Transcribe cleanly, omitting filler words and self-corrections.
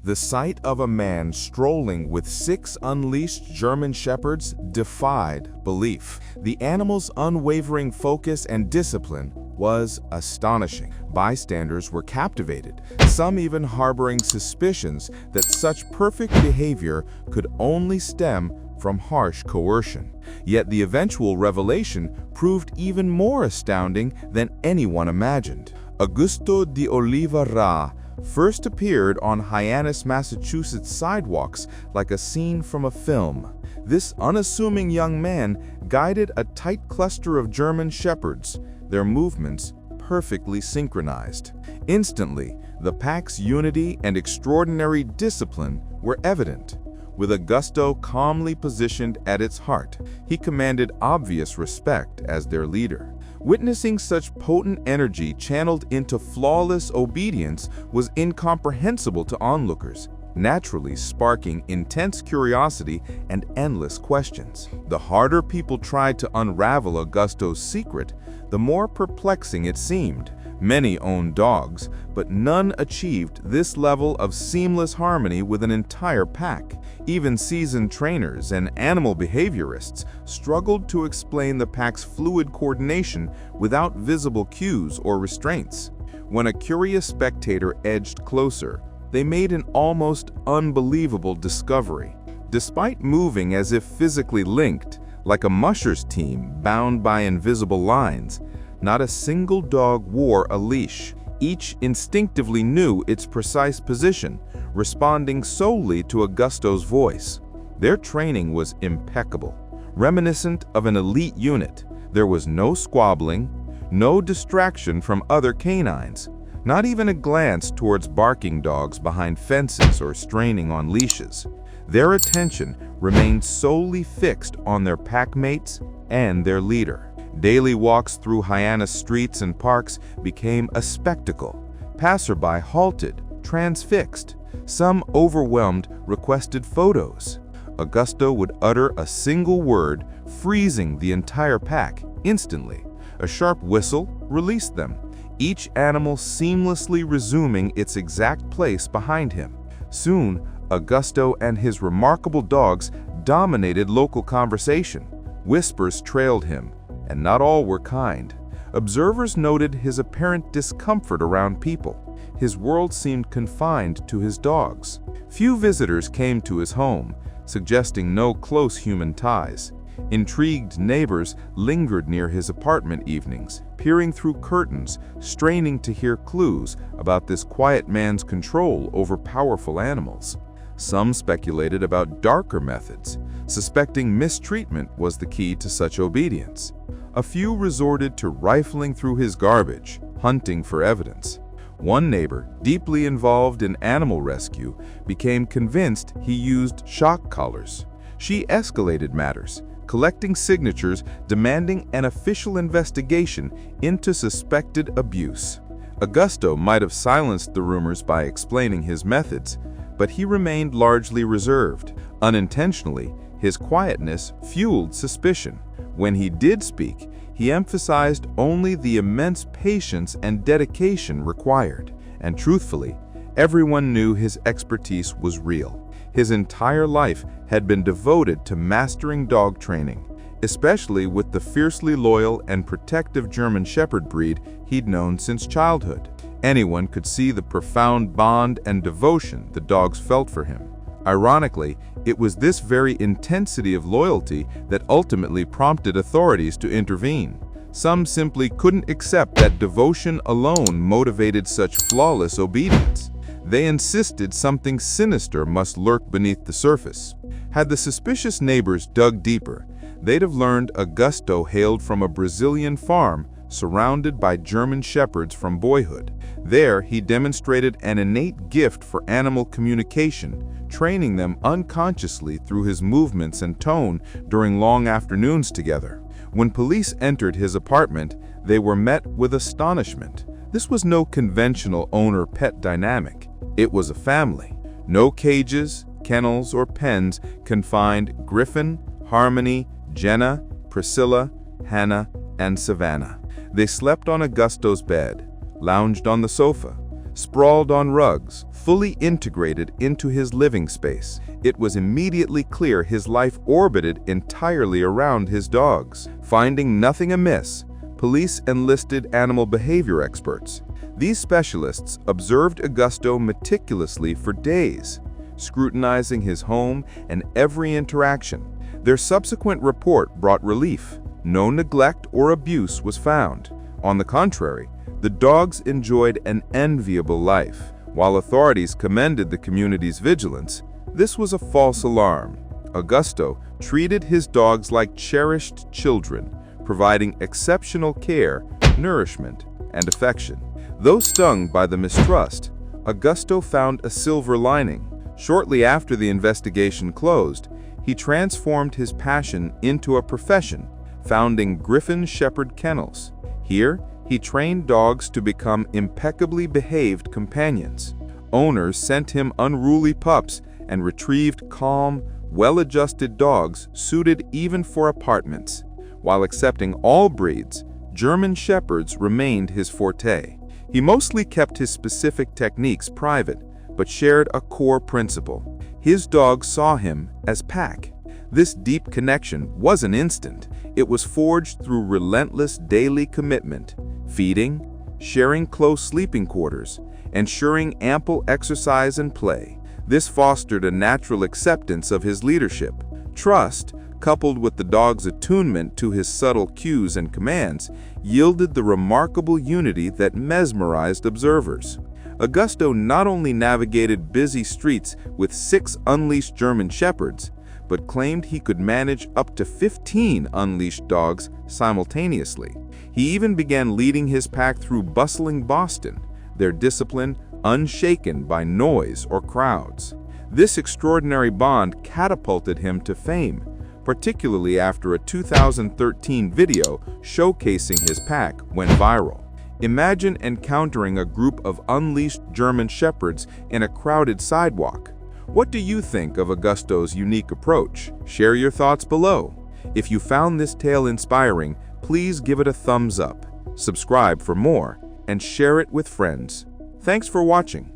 The sight of a man strolling with 6 unleashed German shepherds defied belief. The animal's unwavering focus and discipline was astonishing. Bystanders were captivated, some even harboring suspicions that such perfect behavior could only stem from harsh coercion. Yet the eventual revelation proved even more astounding than anyone imagined. Augusto de Oliveira first appeared on Hyannis, Massachusetts sidewalks like a scene from a film. This unassuming young man guided a tight cluster of German shepherds, their movements perfectly synchronized. Instantly, the pack's unity and extraordinary discipline were evident. With Augusto calmly positioned at its heart, he commanded obvious respect as their leader. Witnessing such potent energy channeled into flawless obedience was incomprehensible to onlookers, naturally sparking intense curiosity and endless questions. The harder people tried to unravel Augusto's secret, the more perplexing it seemed. Many owned dogs, but none achieved this level of seamless harmony with an entire pack. Even seasoned trainers and animal behaviorists struggled to explain the pack's fluid coordination without visible cues or restraints. When a curious spectator edged closer, they made an almost unbelievable discovery. Despite moving as if physically linked, like a musher's team bound by invisible lines, not a single dog wore a leash. Each instinctively knew its precise position, responding solely to Augusto's voice. Their training was impeccable, reminiscent of an elite unit. There was no squabbling, no distraction from other canines, not even a glance towards barking dogs behind fences or straining on leashes. Their attention remained solely fixed on their packmates and their leader. Daily walks through Hyannis streets and parks became a spectacle. Passerby halted, transfixed. Some, overwhelmed, requested photos. Augusto would utter a single word, freezing the entire pack instantly. A sharp whistle released them, each animal seamlessly resuming its exact place behind him. Soon, Augusto and his remarkable dogs dominated local conversation. Whispers trailed him, and not all were kind. Observers noted his apparent discomfort around people. His world seemed confined to his dogs. Few visitors came to his home, suggesting no close human ties. Intrigued neighbors lingered near his apartment evenings, peering through curtains, straining to hear clues about this quiet man's control over powerful animals. Some speculated about darker methods, suspecting mistreatment was the key to such obedience. A few resorted to rifling through his garbage, hunting for evidence. One neighbor, deeply involved in animal rescue, became convinced he used shock collars. She escalated matters, collecting signatures demanding an official investigation into suspected abuse. Augusto might have silenced the rumors by explaining his methods, but he remained largely reserved. Unintentionally, his quietness fueled suspicion. When he did speak, he emphasized only the immense patience and dedication required. And truthfully, everyone knew his expertise was real. His entire life had been devoted to mastering dog training, especially with the fiercely loyal and protective German Shepherd breed he'd known since childhood. Anyone could see the profound bond and devotion the dogs felt for him. Ironically, it was this very intensity of loyalty that ultimately prompted authorities to intervene. Some simply couldn't accept that devotion alone motivated such flawless obedience. They insisted something sinister must lurk beneath the surface. Had the suspicious neighbors dug deeper, they'd have learned Augusto hailed from a Brazilian farm surrounded by German shepherds from boyhood. There, he demonstrated an innate gift for animal communication, training them unconsciously through his movements and tone during long afternoons together. When police entered his apartment, they were met with astonishment. This was no conventional owner-pet dynamic. It was a family. No cages, kennels, or pens confined Griffin, Harmony, Jenna, Priscilla, Hannah, and Savannah. They slept on Augusto's bed, lounged on the sofa, sprawled on rugs, fully integrated into his living space. It was immediately clear his life orbited entirely around his dogs. Finding nothing amiss, police enlisted animal behavior experts. These specialists observed Augusto meticulously for days, scrutinizing his home and every interaction. Their subsequent report brought relief. No neglect or abuse was found. On the contrary, the dogs enjoyed an enviable life. While authorities commended the community's vigilance, this was a false alarm. Augusto treated his dogs like cherished children, providing exceptional care, nourishment, and affection. Though stung by the mistrust, Augusto found a silver lining. Shortly after the investigation closed, he transformed his passion into a profession, founding Griffin Shepherd Kennels. Here, he trained dogs to become impeccably behaved companions. Owners sent him unruly pups and retrieved calm, well-adjusted dogs suited even for apartments. While accepting all breeds, German Shepherds remained his forte. He mostly kept his specific techniques private, but shared a core principle. His dogs saw him as pack. This deep connection wasn't instant. It was forged through relentless daily commitment, feeding, sharing close sleeping quarters, ensuring ample exercise and play. This fostered a natural acceptance of his leadership. Trust, coupled with the dog's attunement to his subtle cues and commands, yielded the remarkable unity that mesmerized observers. Augusto not only navigated busy streets with 6 unleashed German Shepherds, but claimed he could manage up to 15 unleashed dogs simultaneously. He even began leading his pack through bustling Boston, their discipline unshaken by noise or crowds. This extraordinary bond catapulted him to fame, particularly after a 2013 video showcasing his pack went viral. Imagine encountering a group of unleashed German Shepherds in a crowded sidewalk. What do you think of Augusto's unique approach? Share your thoughts below. If you found this tale inspiring, please give it a thumbs up, subscribe for more, and share it with friends. Thanks for watching.